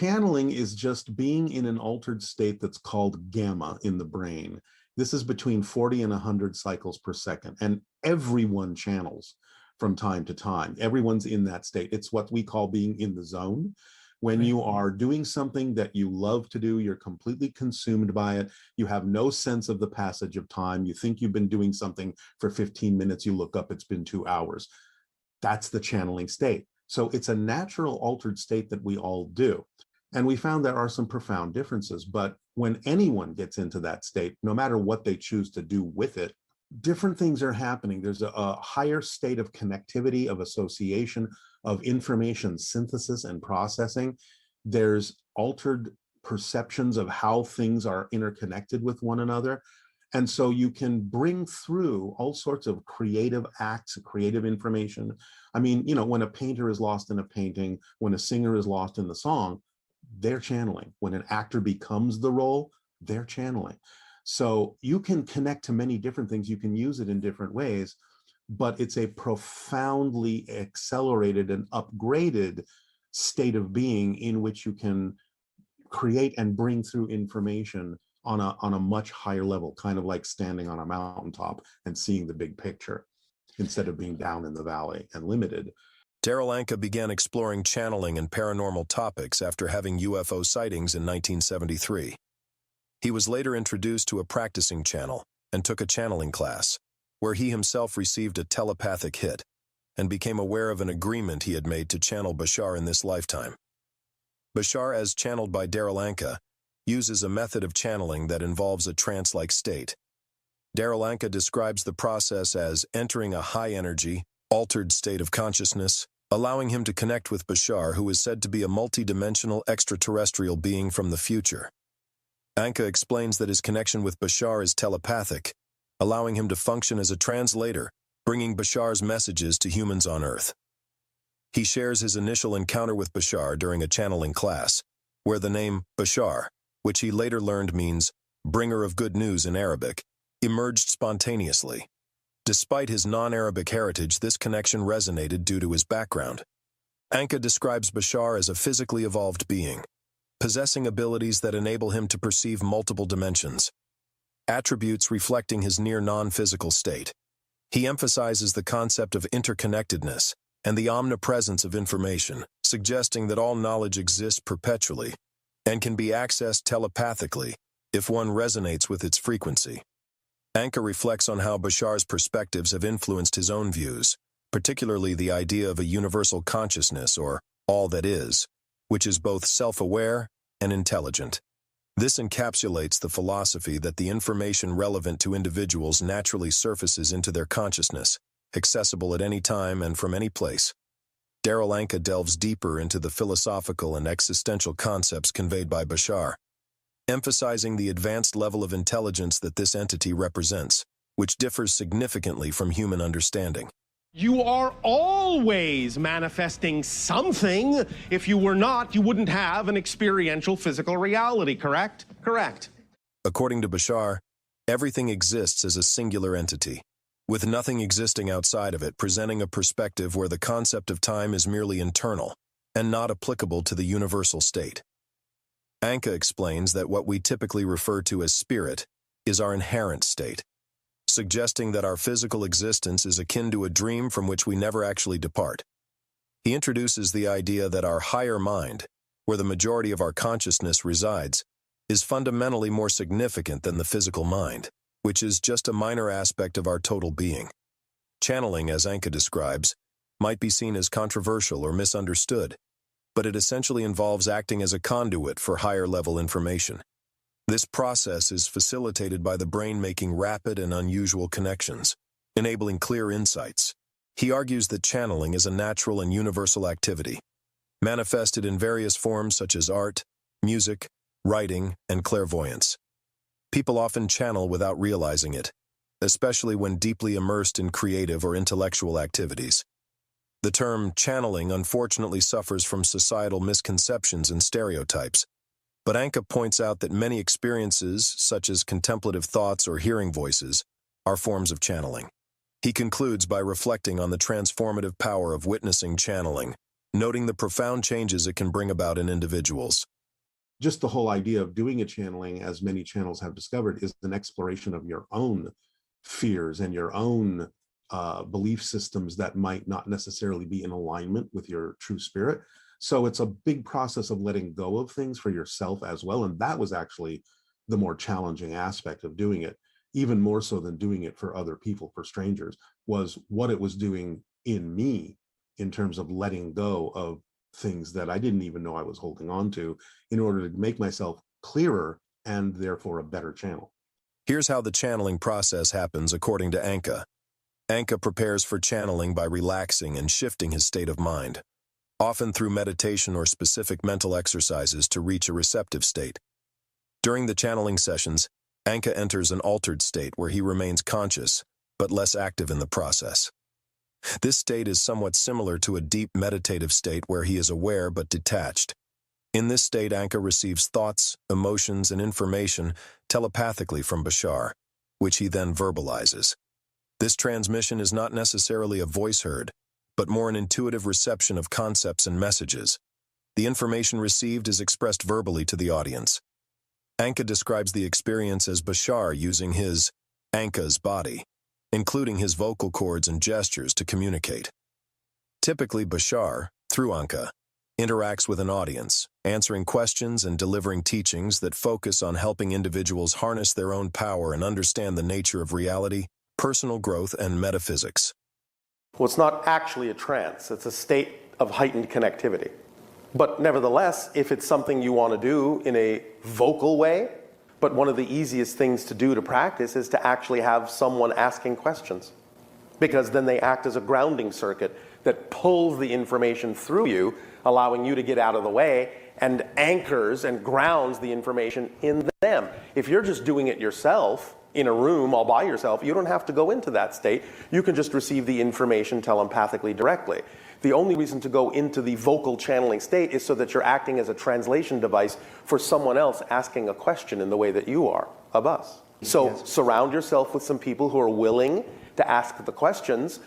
channeling is just being in an altered state that's called gamma in the brain. This is between 40 and 100 cycles per second, and everyone channels from time to time. Everyone's in that state. It's what we call being in the zone. When you are doing something that you love to do, you're completely consumed by it. You have no sense of the passage of time. You think you've been doing something for 15 minutes. You look up, it's been 2 hours. That's the channeling state. So it's a natural altered state that we all do. And we found there are some profound differences, but when anyone gets into that state, no matter what they choose to do with it, different things are happening. There's a higher state of connectivity, of association, of information synthesis and processing. There's altered perceptions of how things are interconnected with one another. And so you can bring through all sorts of creative acts, creative information. I mean, you know, when a painter is lost in a painting, when a singer is lost in the song, they're channeling. When an actor becomes the role, they're channeling. So you can connect to many different things. You can use it in different ways, but it's a profoundly accelerated and upgraded state of being in which you can create and bring through information on a much higher level, kind of like standing on a mountaintop and seeing the big picture instead of being down in the valley and limited. Daryl Anka began exploring channeling and paranormal topics after having UFO sightings in 1973. He was later introduced to a practicing channel and took a channeling class, where he himself received a telepathic hit and became aware of an agreement he had made to channel Bashar in this lifetime. Bashar, as channeled by Daryl Anka, uses a method of channeling that involves a trance-like state. Daryl Anka describes the process as entering a high-energy, altered state of consciousness, allowing him to connect with Bashar, who is said to be a multi-dimensional extraterrestrial being from the future. Anka explains that his connection with Bashar is telepathic, allowing him to function as a translator, bringing Bashar's messages to humans on Earth. He shares his initial encounter with Bashar during a channeling class, where the name Bashar, which he later learned means bringer of good news in Arabic, emerged spontaneously. Despite his non-Arabic heritage, this connection resonated due to his background. Anka describes Bashar as a physically evolved being, possessing abilities that enable him to perceive multiple dimensions, attributes reflecting his near non-physical state. He emphasizes the concept of interconnectedness and the omnipresence of information, suggesting that all knowledge exists perpetually and can be accessed telepathically if one resonates with its frequency. Anka reflects on how Bashar's perspectives have influenced his own views, particularly the idea of a universal consciousness, or all that is, which is both self-aware and intelligent. This encapsulates the philosophy that the information relevant to individuals naturally surfaces into their consciousness, accessible at any time and from any place. Daryl Anka delves deeper into the philosophical and existential concepts conveyed by Bashar, emphasizing the advanced level of intelligence that this entity represents, which differs significantly from human understanding. You are always manifesting something. If you were not, you wouldn't have an experiential physical reality, correct? Correct. According to Bashar, everything exists as a singular entity, with nothing existing outside of it, presenting a perspective where the concept of time is merely internal and not applicable to the universal state. Anka explains that what we typically refer to as spirit is our inherent state, suggesting that our physical existence is akin to a dream from which we never actually depart. He introduces the idea that our higher mind, where the majority of our consciousness resides, is fundamentally more significant than the physical mind, which is just a minor aspect of our total being. Channeling, as Anka describes, might be seen as controversial or misunderstood, but it essentially involves acting as a conduit for higher-level information. This process is facilitated by the brain making rapid and unusual connections, enabling clear insights. He argues that channeling is a natural and universal activity, manifested in various forms such as art, music, writing, and clairvoyance. People often channel without realizing it, especially when deeply immersed in creative or intellectual activities. The term channeling unfortunately suffers from societal misconceptions and stereotypes, but Anka points out that many experiences, such as contemplative thoughts or hearing voices, are forms of channeling. He concludes by reflecting on the transformative power of witnessing channeling, noting the profound changes it can bring about in individuals. just the whole idea of doing a channeling, as many channels have discovered, is an exploration of your own fears and your own belief systems that might not necessarily be in alignment with your true spirit. So it's a big process of letting go of things for yourself as well. And that was actually the more challenging aspect of doing it, even more so than doing it for other people, for strangers, was what it was doing in me in terms of letting go of things that I didn't even know I was holding on to in order to make myself clearer and therefore a better channel. Here's how the channeling process happens according to Anka. Anka prepares for channeling by relaxing and shifting his state of mind, often through meditation or specific mental exercises to reach a receptive state. During the channeling sessions, Anka enters an altered state where he remains conscious, but less active in the process. This state is somewhat similar to a deep meditative state where he is aware but detached. In this state, Anka receives thoughts, emotions, and information telepathically from Bashar, which he then verbalizes. This transmission is not necessarily a voice heard, but more an intuitive reception of concepts and messages. The information received is expressed verbally to the audience. Anka describes the experience as Bashar using his, Anka's body, including his vocal cords and gestures to communicate. Typically, Bashar, through Anka, interacts with an audience, answering questions and delivering teachings that focus on helping individuals harness their own power and understand the nature of reality, personal growth, and metaphysics. Well, it's not actually a trance. It's a state of heightened connectivity. But nevertheless, if it's something you want to do in a vocal way, but one of the easiest things to do to practice is to actually have someone asking questions, because then they act as a grounding circuit that pulls the information through you, allowing you to get out of the way, and anchors and grounds the information in them. If you're just doing it yourself, in a room all by yourself, you don't have to go into that state. You can just receive the information telepathically directly. The only reason to go into the vocal channeling state is so that you're acting as a translation device for someone else asking a question in the way that you are of us. So surround yourself with some people who are willing to ask the questions.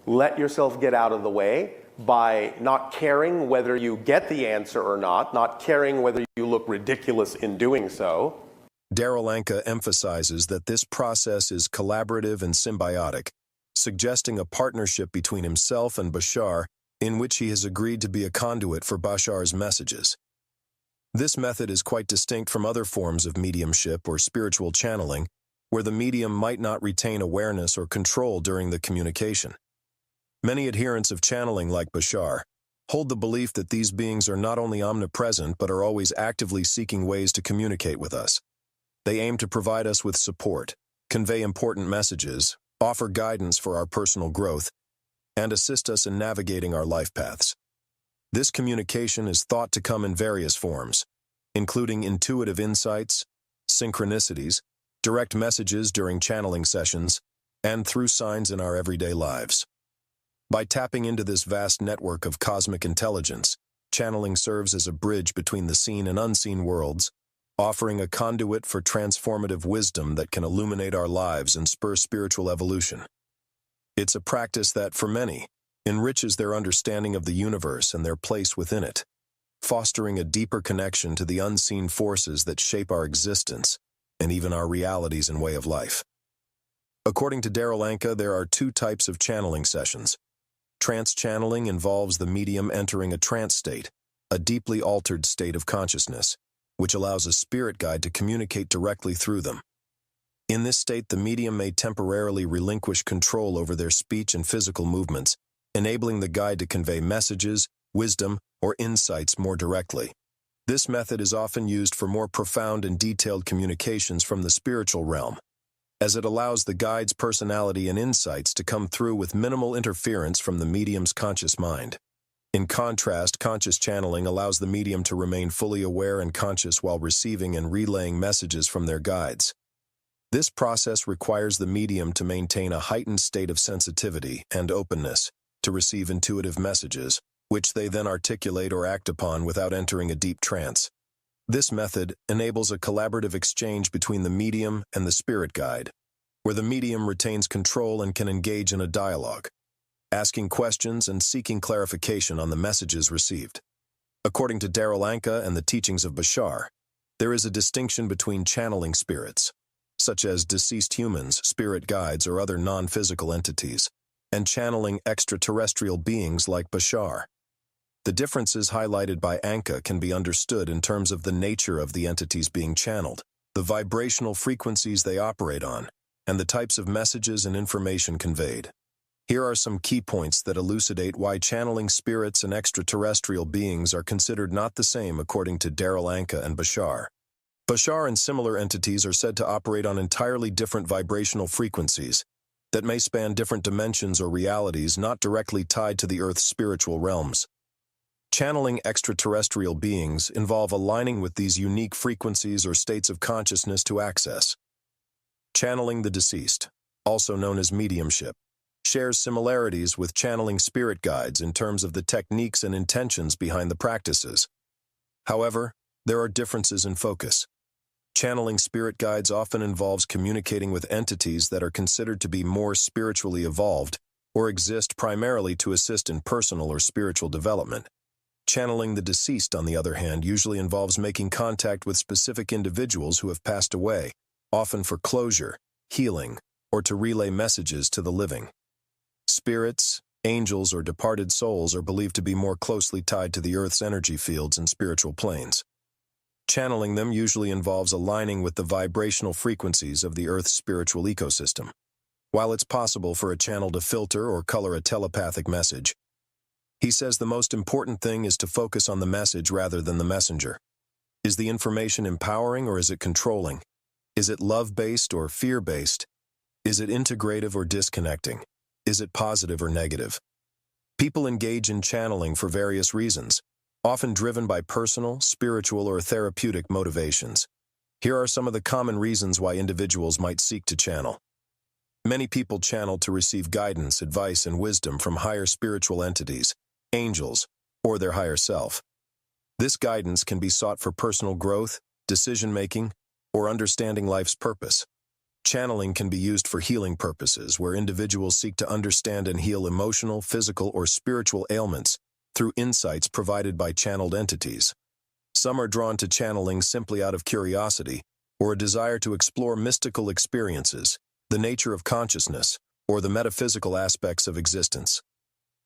Let yourself get out of the way by not caring whether you get the answer or not caring whether you look ridiculous in doing so. Daryl Anka emphasizes that this process is collaborative and symbiotic, suggesting a partnership between himself and Bashar in which he has agreed to be a conduit for Bashar's messages. This method is quite distinct from other forms of mediumship or spiritual channeling, where the medium might not retain awareness or control during the communication. Many adherents of channeling, like Bashar, hold the belief that these beings are not only omnipresent but are always actively seeking ways to communicate with us. They aim to provide us with support, convey important messages, offer guidance for our personal growth, and assist us in navigating our life paths. This communication is thought to come in various forms, including intuitive insights, synchronicities, direct messages during channeling sessions, and through signs in our everyday lives. By tapping into this vast network of cosmic intelligence, channeling serves as a bridge between the seen and unseen worlds, offering a conduit for transformative wisdom that can illuminate our lives and spur spiritual evolution. It's a practice that, for many, enriches their understanding of the universe and their place within it, fostering a deeper connection to the unseen forces that shape our existence and even our realities and way of life. According to Daryl Anka, there are two types of channeling sessions. Trance channeling involves the medium entering a trance state, a deeply altered state of consciousness, which allows a spirit guide to communicate directly through them. In this state, the medium may temporarily relinquish control over their speech and physical movements, enabling the guide to convey messages, wisdom, or insights more directly. This method is often used for more profound and detailed communications from the spiritual realm, as it allows the guide's personality and insights to come through with minimal interference from the medium's conscious mind. In contrast, conscious channeling allows the medium to remain fully aware and conscious while receiving and relaying messages from their guides. This process requires the medium to maintain a heightened state of sensitivity and openness to receive intuitive messages, which they then articulate or act upon without entering a deep trance. This method enables a collaborative exchange between the medium and the spirit guide, where the medium retains control and can engage in a dialogue, asking questions and seeking clarification on the messages received. According to Daryl Anka and the teachings of Bashar, There is a distinction between channeling spirits, such as deceased humans, spirit guides, or other non-physical entities, and channeling extraterrestrial beings like Bashar. The differences highlighted by Anka can be understood in terms of the nature of the entities being channeled, the vibrational frequencies they operate on, and the types of messages and information conveyed. Here are some key points that elucidate why channeling spirits and extraterrestrial beings are considered not the same according to Daryl Anka and Bashar. Bashar and similar entities are said to operate on entirely different vibrational frequencies that may span different dimensions or realities not directly tied to the Earth's spiritual realms. Channeling extraterrestrial beings involve aligning with these unique frequencies or states of consciousness to access. Channeling the deceased, also known as mediumship, shares similarities with channeling spirit guides in terms of the techniques and intentions behind the practices. However, there are differences in focus. Channeling spirit guides often involves communicating with entities that are considered to be more spiritually evolved or exist primarily to assist in personal or spiritual development. Channeling the deceased, on the other hand, usually involves making contact with specific individuals who have passed away, often for closure, healing, or to relay messages to the living. Spirits, angels, or departed souls are believed to be more closely tied to the Earth's energy fields and spiritual planes. Channeling them usually involves aligning with the vibrational frequencies of the Earth's spiritual ecosystem. While it's possible for a channel to filter or color a telepathic message, he says the most important thing is to focus on the message rather than the messenger. Is the information empowering or is it controlling? Is it love-based or fear-based? Is it integrative or disconnecting? Is it positive or negative? People engage in channeling for various reasons, often driven by personal, spiritual, or therapeutic motivations. Here are some of the common reasons why individuals might seek to channel. Many people channel to receive guidance, advice, and wisdom from higher spiritual entities, angels, or their higher self. This guidance can be sought for personal growth, decision-making, or understanding life's purpose. Channeling can be used for healing purposes, where individuals seek to understand and heal emotional, physical, or spiritual ailments through insights provided by channeled entities. Some are drawn to channeling simply out of curiosity or a desire to explore mystical experiences, the nature of consciousness, or the metaphysical aspects of existence.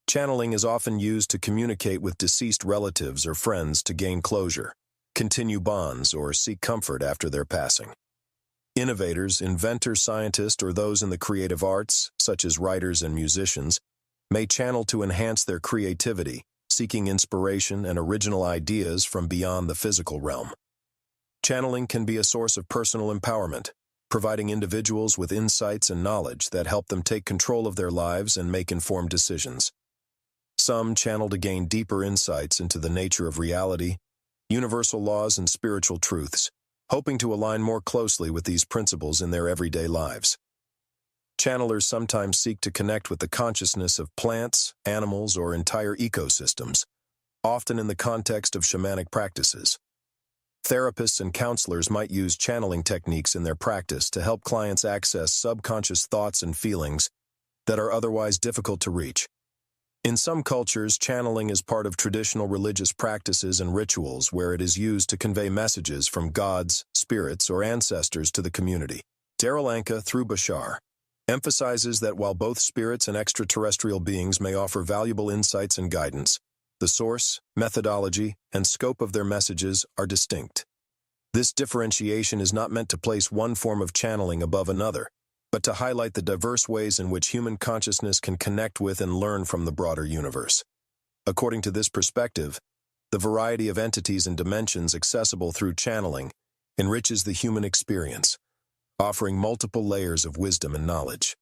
Channeling is often used to communicate with deceased relatives or friends to gain closure, continue bonds, or seek comfort after their passing. Innovators, inventors, scientists, or those in the creative arts, such as writers and musicians, may channel to enhance their creativity, seeking inspiration and original ideas from beyond the physical realm. Channeling can be a source of personal empowerment, providing individuals with insights and knowledge that help them take control of their lives and make informed decisions. Some channel to gain deeper insights into the nature of reality, universal laws, and spiritual truths, hoping to align more closely with these principles in their everyday lives. Channelers sometimes seek to connect with the consciousness of plants, animals, or entire ecosystems, often in the context of shamanic practices. Therapists and counselors might use channeling techniques in their practice to help clients access subconscious thoughts and feelings that are otherwise difficult to reach. In some cultures, channeling is part of traditional religious practices and rituals where it is used to convey messages from gods, spirits, or ancestors to the community. Daryl Anka, through Bashar, emphasizes that while both spirits and extraterrestrial beings may offer valuable insights and guidance, the source, methodology, and scope of their messages are distinct. This differentiation is not meant to place one form of channeling above another, but to highlight the diverse ways in which human consciousness can connect with and learn from the broader universe. According to this perspective, the variety of entities and dimensions accessible through channeling enriches the human experience, offering multiple layers of wisdom and knowledge.